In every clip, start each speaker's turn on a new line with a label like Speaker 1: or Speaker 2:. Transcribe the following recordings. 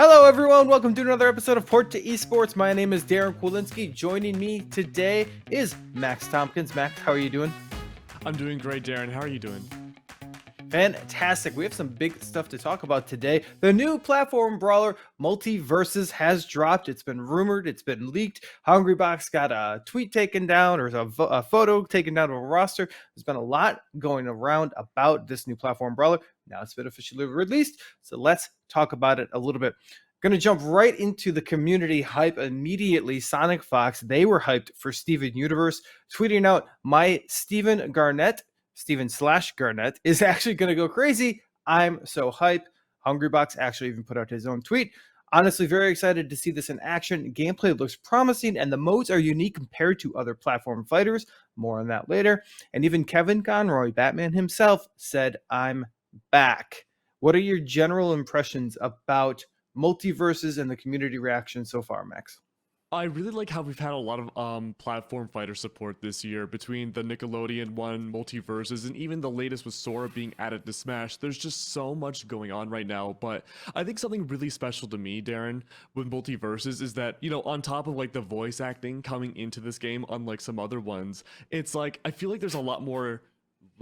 Speaker 1: Hello, everyone. Welcome to another episode of Port to Esports. My name is Darin Kwilinski. Joining me today is Max Tompkins. Max, how are you doing?
Speaker 2: I'm doing great, Darin. How are you doing?
Speaker 1: Fantastic. We have some big stuff to talk about today. The new platform brawler MultiVersus has dropped. It's been rumored. It's been leaked. Hungrybox got a tweet taken down or a photo taken down of a roster. There's been a lot going around about this new platform brawler. Now it's been officially released. So let's talk about it a little bit. Going to jump right into the community hype immediately. Sonic Fox, they were hyped for Steven Universe, tweeting out, "My Steven Garnett is actually going to go crazy. I'm so hype." Hungrybox actually even put out his own tweet. Honestly, very excited to see this in action. Gameplay looks promising, and the modes are unique compared to other platform fighters. More on that later. And even Kevin Conroy, Batman himself, said, "I'm back." What are your general impressions about MultiVersus and the community reaction so far, Max?
Speaker 2: I really like how we've had a lot of platform fighter support this year between the Nickelodeon one, MultiVersus, and even the latest with Sora being added to Smash. There's just so much going on right now, but I think something really special to me, Darin, with MultiVersus is that, on top of like the voice acting coming into this game, unlike some other ones, it's like I feel like there's a lot more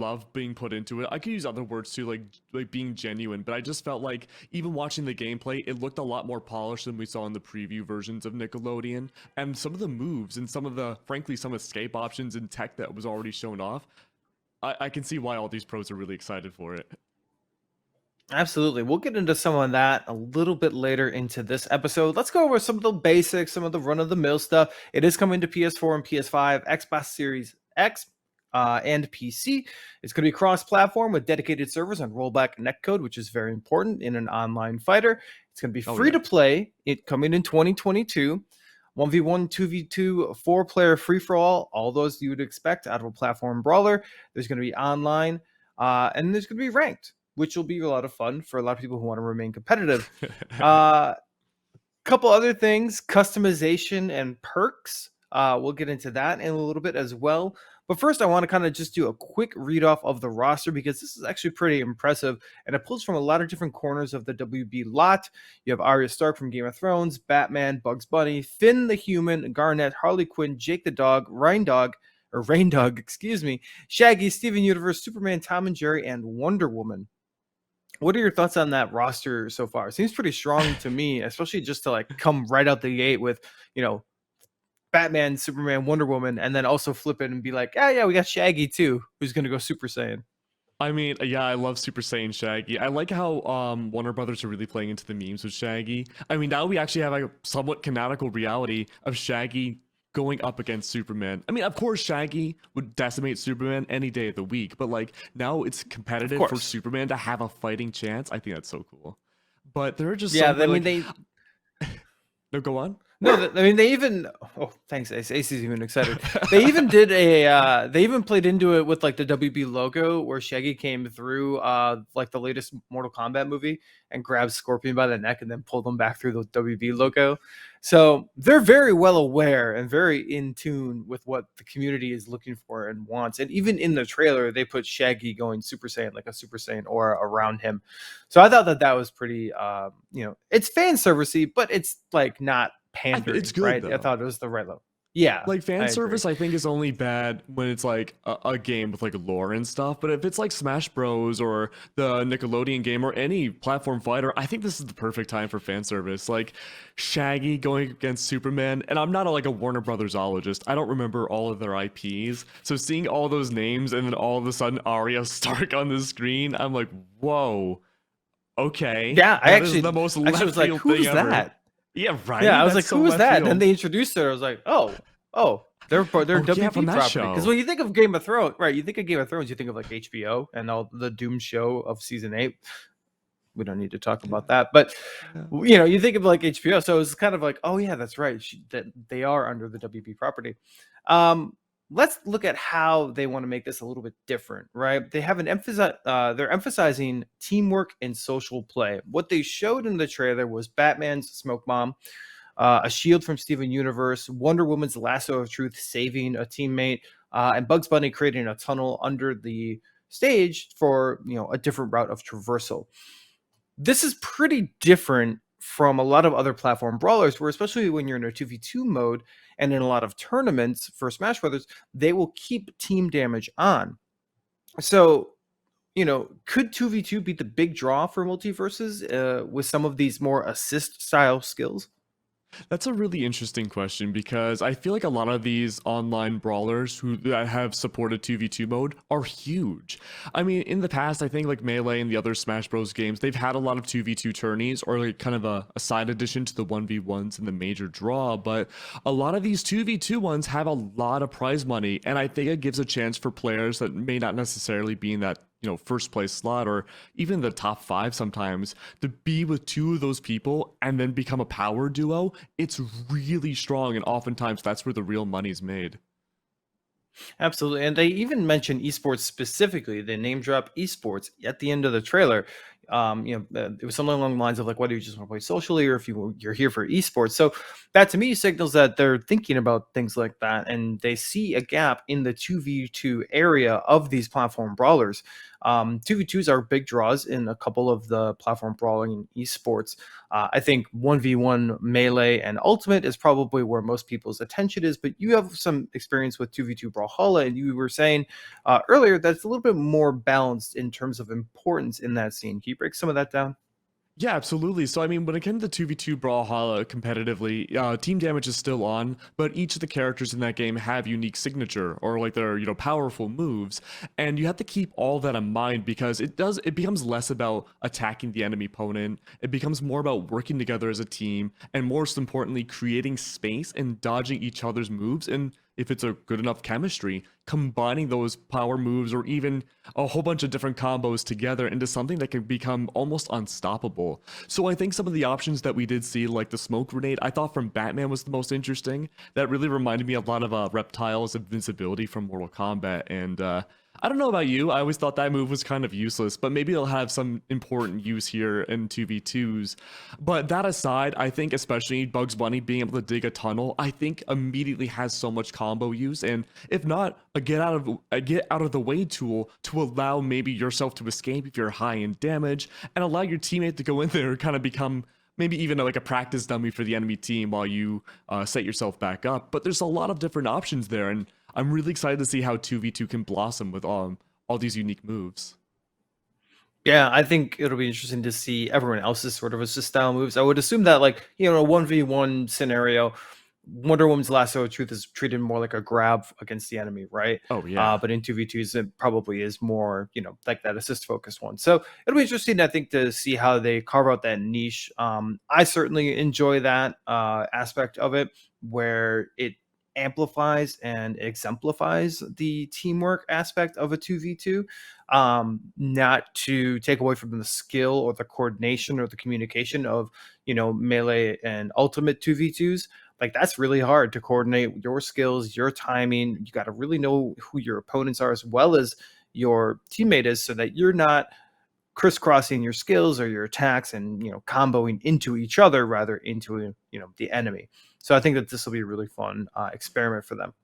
Speaker 2: love being put into it. I could use other words too, like being genuine, but I just felt like even watching the gameplay, it looked a lot more polished than we saw in the preview versions of Nickelodeon. And some of the moves and frankly, some escape options and tech that was already shown off, I can see why all these pros are really excited for it.
Speaker 1: Absolutely. We'll get into some of that a little bit later into this episode. Let's go over some of the basics, some of the run-of-the-mill stuff. It is coming to PS4 and PS5, Xbox Series X, and PC. It's going to be cross-platform with dedicated servers on rollback netcode, which is very important in an online fighter. It's going to be free to play. It coming in 2022. 1v1, 2v2, 4-player free-for-all, all those you would expect out of a platform brawler. There's going to be online, and there's going to be ranked, which will be a lot of fun for a lot of people who want to remain competitive. Couple other things, customization and perks. We'll get into that in a little bit as well. But first, I want to kind of just do a quick read off of the roster because this is actually pretty impressive. And it pulls from a lot of different corners of the WB lot. You have Arya Stark from Game of Thrones, Batman, Bugs Bunny, Finn the Human, Garnet, Harley Quinn, Jake the Dog, Rain Dog, Shaggy, Steven Universe, Superman, Tom and Jerry, and Wonder Woman. What are your thoughts on that roster so far? It seems pretty strong to me, especially just to like come right out the gate with, Batman, Superman, Wonder Woman, and then also flip it and be like, yeah, we got Shaggy too, who's going to go Super Saiyan.
Speaker 2: I mean, yeah, I love Super Saiyan Shaggy. I like how Warner Brothers are really playing into the memes with Shaggy. I mean, now we actually have a somewhat canonical reality of Shaggy going up against Superman. I mean, of course, Shaggy would decimate Superman any day of the week, but like now it's competitive for Superman to have a fighting chance. I think that's so cool. But there are just no, go on.
Speaker 1: No, I mean they even. Oh, thanks, Ace. Ace is even excited. They even did a. They even played into it with like the WB logo, where Shaggy came through, like the latest Mortal Kombat movie, and grabbed Scorpion by the neck and then pulled him back through the WB logo. So they're very well aware and very in tune with what the community is looking for and wants. And even in the trailer, they put Shaggy going Super Saiyan, like a Super Saiyan aura around him. So I thought that was pretty. It's fan servicey, but it's like not pandering.
Speaker 2: It's good,
Speaker 1: right?
Speaker 2: Though.
Speaker 1: I thought it was the right level. Yeah,
Speaker 2: like fan service I think is only bad when it's like a game with like lore and stuff, but if it's like Smash Bros or the Nickelodeon game or any platform fighter, I think this is the perfect time for fan service. Like Shaggy going against Superman, and I'm not like a Warner Brothers-ologist. I don't remember all of their IPs, so seeing all those names and then all of a sudden Arya Stark on the screen, I'm like, whoa, okay.
Speaker 1: Yeah, I actually
Speaker 2: the most
Speaker 1: was like, who's that?
Speaker 2: Yeah, right.
Speaker 1: Yeah, I was like, who is that? And then they introduced her. I was like, oh, they're WB property. Because when you think of Game of Thrones, right? You think of Game of Thrones, you think of like HBO and all the Doom show of season 8. We don't need to talk about that, but you think of like HBO. So it's kind of like, oh yeah, that's right. That they are under the WB property. Let's look at how they want to make this a little bit different, right? They have they're emphasizing teamwork and social play. What they showed in the trailer was Batman's smoke bomb, a shield from Steven Universe, Wonder Woman's lasso of truth saving a teammate, and Bugs Bunny creating a tunnel under the stage for a different route of traversal. This is pretty different from a lot of other platform brawlers, where especially when you're in a 2v2 mode and in a lot of tournaments for Smash Brothers, they will keep team damage on. So, could 2v2 be the big draw for multiverses with some of these more assist style skills?
Speaker 2: That's a really interesting question because I feel like a lot of these online brawlers who that have supported 2v2 mode are huge. I mean, in the past, I think like Melee and the other Smash Bros. Games, they've had a lot of 2v2 tourneys or like kind of a side addition to the 1v1s and the major draw, but a lot of these 2v2 ones have a lot of prize money, and I think it gives a chance for players that may not necessarily be in that first place slot or even the top five sometimes to be with two of those people and then become a power duo. It's really strong, and oftentimes that's where the real money's made.
Speaker 1: Absolutely. And they even mention esports specifically. They name drop esports at the end of the trailer. It was something along the lines of like, whether you just want to play socially or if you're here for esports. So that to me signals that they're thinking about things like that, and they see a gap in the 2v2 area of these platform brawlers. 2v2s are big draws in a couple of the platform brawling esports. I think 1v1 melee and ultimate is probably where most people's attention is, but you have some experience with 2v2 Brawlhalla, and you were saying earlier that it's a little bit more balanced in terms of importance in that scene. Can you break some of that down?
Speaker 2: Yeah, absolutely. So, I mean, when it comes to 2v2 Brawlhalla competitively, team damage is still on, but each of the characters in that game have unique signature or like their, powerful moves. And you have to keep all that in mind because it becomes less about attacking the enemy opponent. It becomes more about working together as a team and most importantly, creating space and dodging each other's moves. And if it's a good enough chemistry, combining those power moves or even a whole bunch of different combos together into something that can become almost unstoppable. So I think some of the options that we did see, like the smoke grenade, I thought from Batman was the most interesting. That really reminded me a lot of Reptile's invincibility from Mortal Kombat, and I don't know about you. I always thought that move was kind of useless, but maybe it'll have some important use here in 2v2s. But that aside, I think especially Bugs Bunny being able to dig a tunnel, I think immediately has so much combo use. And if not, a get out of the way tool to allow maybe yourself to escape if you're high in damage and allow your teammate to go in there and kind of become maybe even like a practice dummy for the enemy team while you set yourself back up. But there's a lot of different options there, and I'm really excited to see how 2v2 can blossom with all these unique moves.
Speaker 1: Yeah, I think it'll be interesting to see everyone else's sort of assist style moves. I would assume that, like, a 1v1 scenario, Wonder Woman's lasso of truth is treated more like a grab against the enemy, right?
Speaker 2: Oh yeah.
Speaker 1: But in 2v2s, it probably is more, like that assist focused one. So it'll be interesting, I think, to see how they carve out that niche. I certainly enjoy that aspect of it where it amplifies and exemplifies the teamwork aspect of a 2v2, not to take away from the skill or the coordination or the communication of melee and ultimate 2v2s. Like, that's really hard to coordinate your skills, your timing. You got to really know who your opponents are as well as your teammate is, so that you're not crisscrossing your skills or your attacks and comboing into each other rather into the enemy. So I think that this will be a really fun experiment for them.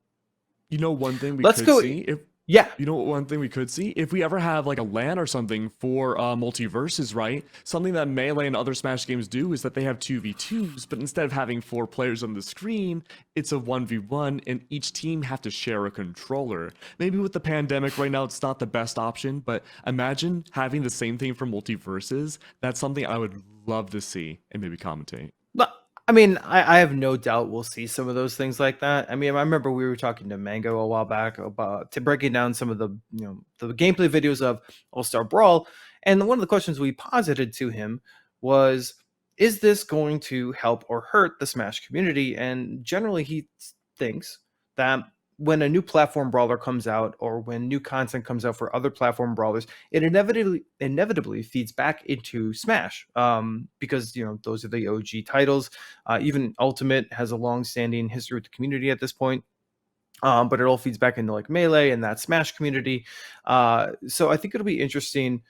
Speaker 2: One thing we
Speaker 1: Let's
Speaker 2: could
Speaker 1: go.
Speaker 2: see if
Speaker 1: Yeah.
Speaker 2: one thing we could see if we ever have like a LAN or something for multiverses, right? Something that Melee and other Smash games do is that they have 2v2s, but instead of having four players on the screen, it's a 1v1, and each team have to share a controller. Maybe with the pandemic right now, it's not the best option, but imagine having the same thing for multiverses. That's something I would love to see and maybe commentate.
Speaker 1: But I mean, I have no doubt we'll see some of those things like that. I mean, I remember we were talking to Mango a while back about breaking down some of the the gameplay videos of All-Star Brawl, and one of the questions we posited to him was, "Is this going to help or hurt the Smash community?" And generally, he thinks that when a new platform brawler comes out or when new content comes out for other platform brawlers, it inevitably feeds back into Smash, because those are the OG titles. Even Ultimate has a long-standing history with the community at this point. But it all feeds back into like Melee and that Smash community. So I think it'll be interesting,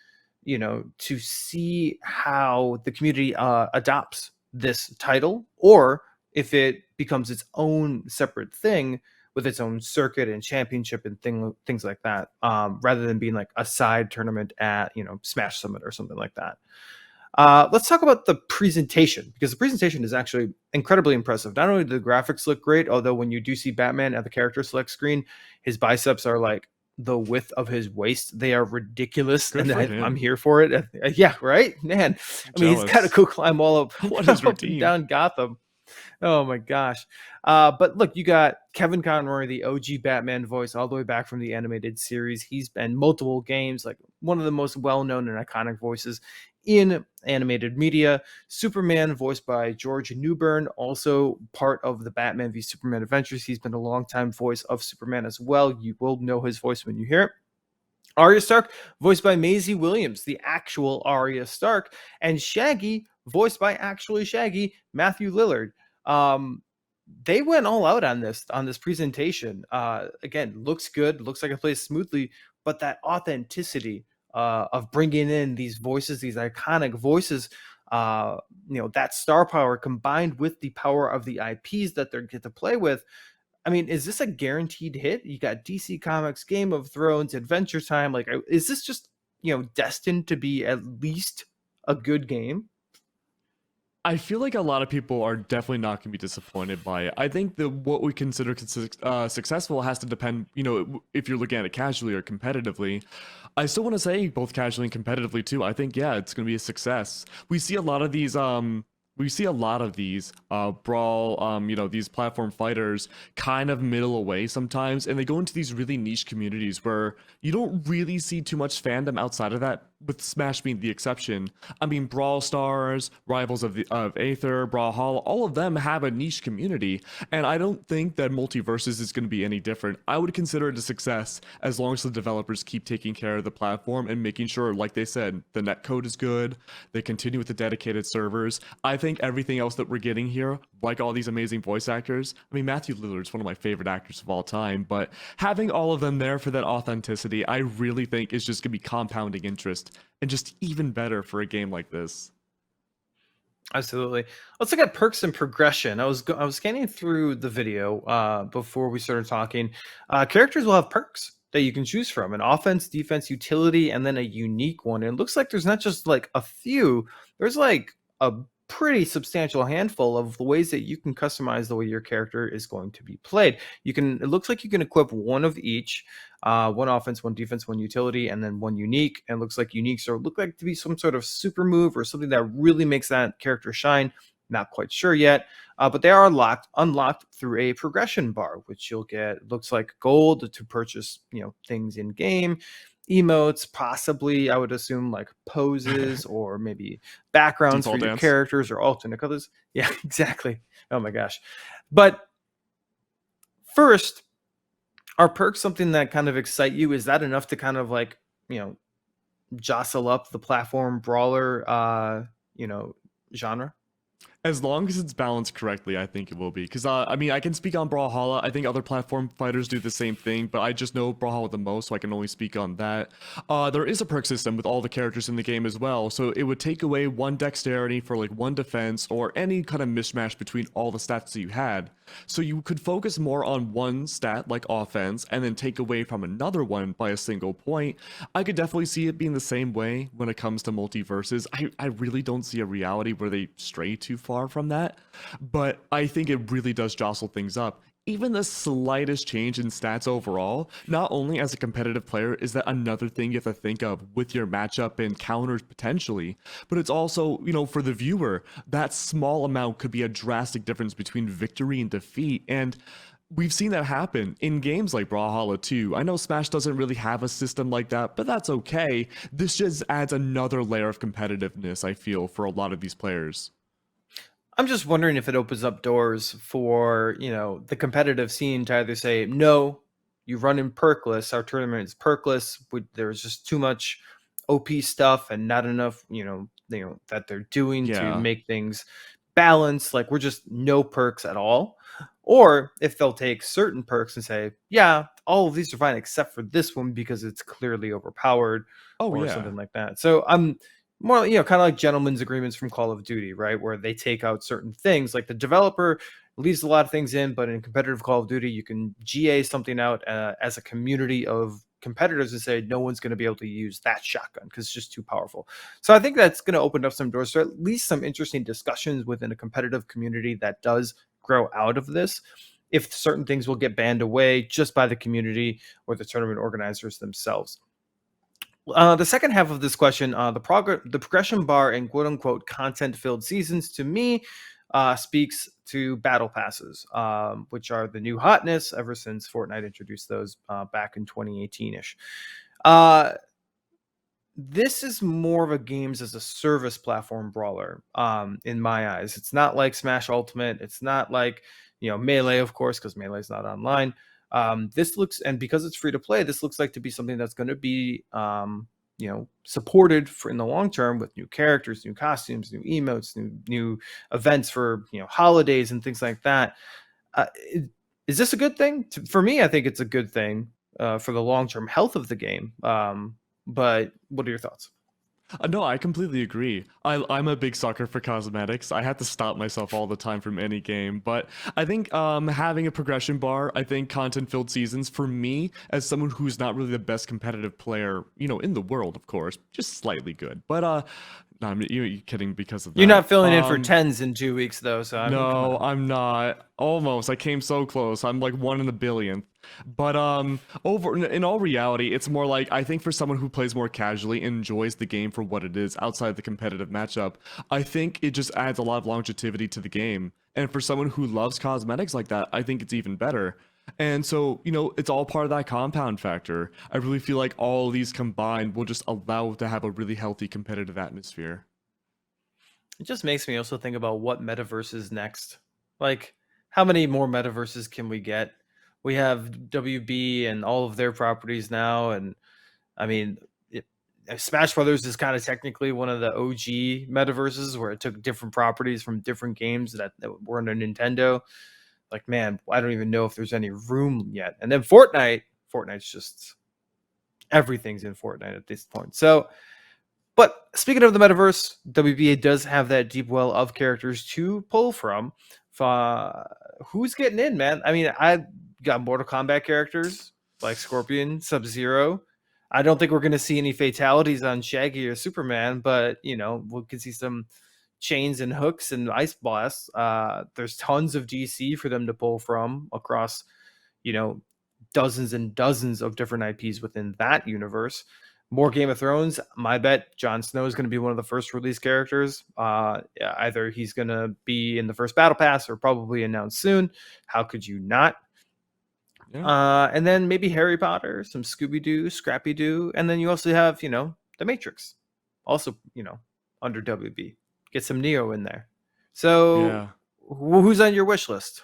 Speaker 1: to see how the community adopts this title, or if it becomes its own separate thing with its own circuit and championship and things like that, rather than being like a side tournament at Smash Summit or something like that. Let's talk about the presentation, because the presentation is actually incredibly impressive. Not only do the graphics look great, although when you do see Batman at the character select screen, his biceps are like the width of his waist. They are ridiculous,
Speaker 2: Good
Speaker 1: and
Speaker 2: for
Speaker 1: I'm
Speaker 2: him.
Speaker 1: here for it. Yeah, right, man. I mean, he's got to
Speaker 2: Jealous.
Speaker 1: go climb all up,
Speaker 2: What is
Speaker 1: up and
Speaker 2: routine?
Speaker 1: down Gotham. Oh my gosh. But look, you got Kevin Conroy, the OG Batman voice, all the way back from the animated series. He's been multiple games, like one of the most well-known and iconic voices in animated media. Superman, voiced by George Newbern, also part of the Batman v Superman adventures. He's been a longtime voice of Superman as well. You will know his voice when you hear it. Arya Stark, voiced by Maisie Williams, the actual Arya Stark, and Shaggy, voiced by actually Shaggy, Matthew Lillard. Um, they went all out on this presentation. Again, looks good, looks like it plays smoothly, but that authenticity of bringing in these voices, these iconic voices, that star power combined with the power of the IPs that they get to play with. I mean, is this a guaranteed hit? You got DC Comics, Game of Thrones, Adventure Time. Like, is this just destined to be at least a good game?
Speaker 2: I feel like a lot of people are definitely not going to be disappointed by it. I think that what we consider successful has to depend, if you're looking at it casually or competitively. I still want to say both casually and competitively too. I think, yeah, it's going to be a success. We see a lot of these brawl, these platform fighters kind of middle away sometimes, and they go into these really niche communities where you don't really see too much fandom outside of that, with Smash being the exception. I mean, Brawl Stars, Rivals of Aether, Brawlhalla, all of them have a niche community, and I don't think that Multiverses is going to be any different. I would consider it a success as long as the developers keep taking care of the platform and making sure, like they said, the netcode is good, they continue with the dedicated servers. I think everything else that we're getting here, like all these amazing voice actors, I mean, Matthew Lillard's one of my favorite actors of all time, but having all of them there for that authenticity, I really think is just going to be compounding interest and just even better for a game like this.
Speaker 1: Absolutely. Let's look at perks and progression. I was scanning through the video before we started talking. Characters will have perks that you can choose from: an offense, defense, utility, and then a unique one. And it looks like there's not just like a few. There's like a pretty substantial handful of the ways that you can customize the way your character is going to be played. It looks like you can equip one of each, one offense, one defense, one utility, and then one unique. And it looks like uniques look like to be some sort of super move or something that really makes that character shine. Not quite sure yet, but they are unlocked through a progression bar, which you'll get. Looks like gold to purchase, things in game, emotes, possibly I would assume like poses or maybe backgrounds for
Speaker 2: Default
Speaker 1: your
Speaker 2: dance.
Speaker 1: characters or alternate colors. Yeah, exactly. Oh my gosh. But first, are perks something that kind of excite you? Is that enough to kind of like, jostle up the platform brawler genre?
Speaker 2: As long as it's balanced correctly, I think it will be. Because, I mean, I can speak on Brawlhalla. I think other platform fighters do the same thing, but I just know Brawlhalla the most, so I can only speak on that. There is a perk system with all the characters in the game as well, so it would take away one dexterity for like one defense or any kind of mishmash between all the stats that you had. So you could focus more on one stat like offense and then take away from another one by a single point. I could definitely see it being the same way when it comes to multiverses. I really don't see a reality where they stray too far from that, but I think it really does jostle things up. Even the slightest change in stats overall, not only as a competitive player is that another thing you have to think of with your matchup and counters potentially, but it's also, for the viewer, that small amount could be a drastic difference between victory and defeat. And we've seen that happen in games like Brawlhalla 2. I know Smash doesn't really have a system like that, but that's okay. This just adds another layer of competitiveness, I feel, for a lot of these players.
Speaker 1: I'm just wondering if it opens up doors for, the competitive scene to either say, no, you run in perkless, our tournament is perkless, there's just too much OP stuff and not enough, that they're doing to
Speaker 2: Yeah.
Speaker 1: make things balanced. Like, we're just no perks at all. Or if they'll take certain perks and say, yeah, all of these are fine except for this one because it's clearly overpowered
Speaker 2: Oh,
Speaker 1: or
Speaker 2: yeah.
Speaker 1: something like that. So I'm more, kind of like gentlemen's agreements from Call of Duty, right? Where they take out certain things. Like the developer leaves a lot of things in, but in competitive Call of Duty, you can GA something out as a community of competitors and say no one's going to be able to use that shotgun because it's just too powerful. So I think that's going to open up some doors to at least some interesting discussions within a competitive community that does grow out of this. If certain things will get banned away just by the community or the tournament organizers themselves. The second half of this question, the progression bar in quote unquote content filled seasons, to me, speaks to battle passes, which are the new hotness ever since Fortnite introduced those back in 2018-ish. This is more of a games as a service platform brawler, in my eyes. It's not like Smash Ultimate. It's not like, Melee, of course, because Melee is not online. This looks, and because it's free to play, this looks like to be something that's going to be, supported for in the long term with new characters, new costumes, new emotes, new events for holidays and things like that. Is this a good thing? For me, I think it's a good thing for the long term health of the game. But what are your thoughts?
Speaker 2: No, I completely agree. I'm a big sucker for cosmetics. I have to stop myself all the time from any game. But I think having a progression bar, I think content-filled seasons, for me, as someone who's not really the best competitive player, in the world, of course, just slightly good. But no, you're kidding because of that.
Speaker 1: You're not filling in for tens in 2 weeks, though. So
Speaker 2: no, I'm not. Almost. I came so close. I'm like 1 in a billion. But in all reality, it's more like, I think for someone who plays more casually and enjoys the game for what it is outside the competitive matchup, I think it just adds a lot of longevity to the game. And for someone who loves cosmetics like that, I think it's even better. And so, it's all part of that compound factor. I really feel like all of these combined will just allow it to have a really healthy competitive atmosphere.
Speaker 1: It just makes me also think about what metaverse is next. Like, how many more metaverses can we get? We have WB and all of their properties now, and I mean, Smash Brothers is kind of technically one of the OG metaverses where it took different properties from different games that weren't a Nintendo. Like, man, I don't even know if there's any room yet. And then Fortnite's just everything's in Fortnite at this point. So, but speaking of the metaverse, WBA does have that deep well of characters to pull from. Who's getting in, man? I mean, I got Mortal Kombat characters like Scorpion, Sub-Zero. I don't think we're going to see any fatalities on Shaggy or Superman, but we can see some chains and hooks and ice blasts. There's tons of DC for them to pull from across, dozens and dozens of different IPs within that universe. More Game of Thrones. My bet, Jon Snow is going to be one of the first release characters. Either he's going to be in the first battle pass or probably announced soon. How could you not? Yeah. And then maybe Harry Potter, some Scooby-Doo, Scrappy-Doo, and then you also have, The Matrix, also, under WB. Get some Neo in there. So, yeah. Who's on your wish list?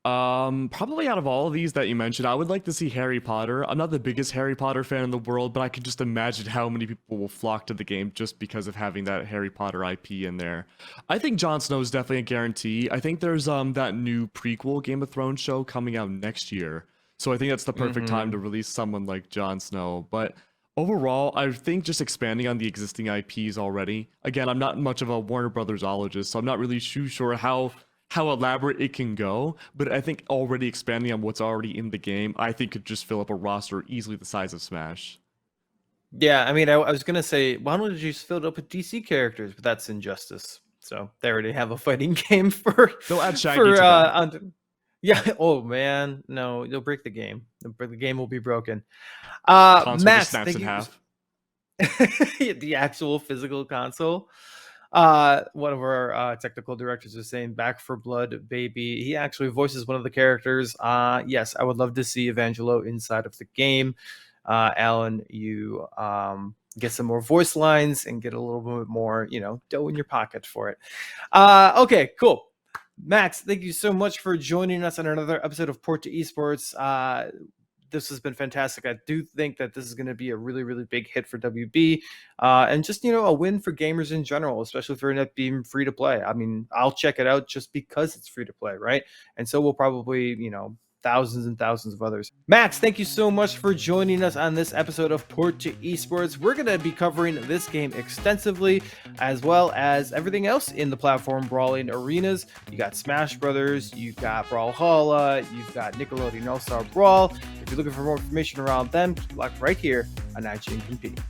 Speaker 2: Probably out of all of these that you mentioned, I would like to see Harry Potter. I'm not the biggest Harry Potter fan in the world, but I can just imagine how many people will flock to the game just because of having that Harry Potter IP in there. I think Jon Snow is definitely a guarantee. I think there's that new prequel Game of Thrones show coming out next year. So I think that's the perfect time to release someone like Jon Snow. But overall, I think just expanding on the existing IPs already. Again, I'm not much of a Warner Brothers-ologist, so I'm not really too sure how elaborate it can go, but I think already expanding on what's already in the game, I think could just fill up a roster easily the size of Smash.
Speaker 1: Yeah, I mean, I was going to say, why don't you just fill it up with DC characters? But that's injustice. So they already have a fighting game for...
Speaker 2: They'll add Shaggy to that.
Speaker 1: Yeah. Oh, man. No, they'll break the game. The game will be broken. Max,
Speaker 2: snaps in half.
Speaker 1: The actual physical console. One of our technical directors was saying Back for Blood, baby. He actually voices one of the characters. Yes, I would love to see Evangelo inside of the game. Alan, you get some more voice lines and get a little bit more, dough in your pocket for it. Okay, cool. Max, thank you so much for joining us on another episode of Port to Esports. This has been fantastic. I do think that this is going to be a really, really big hit for WB, and just, a win for gamers in general, especially for it being free to play. I mean, I'll check it out just because it's free to play, right? And so we'll probably, thousands and thousands of others. Max, thank you so much for joining us on this episode of Port to Esports. We're going to be covering this game extensively, as well as everything else in the platform brawling arenas. You got Smash Brothers, you've got Brawlhalla, you've got Nickelodeon All-Star Brawl. If you're looking for more information around them, look right here on IGN Compete.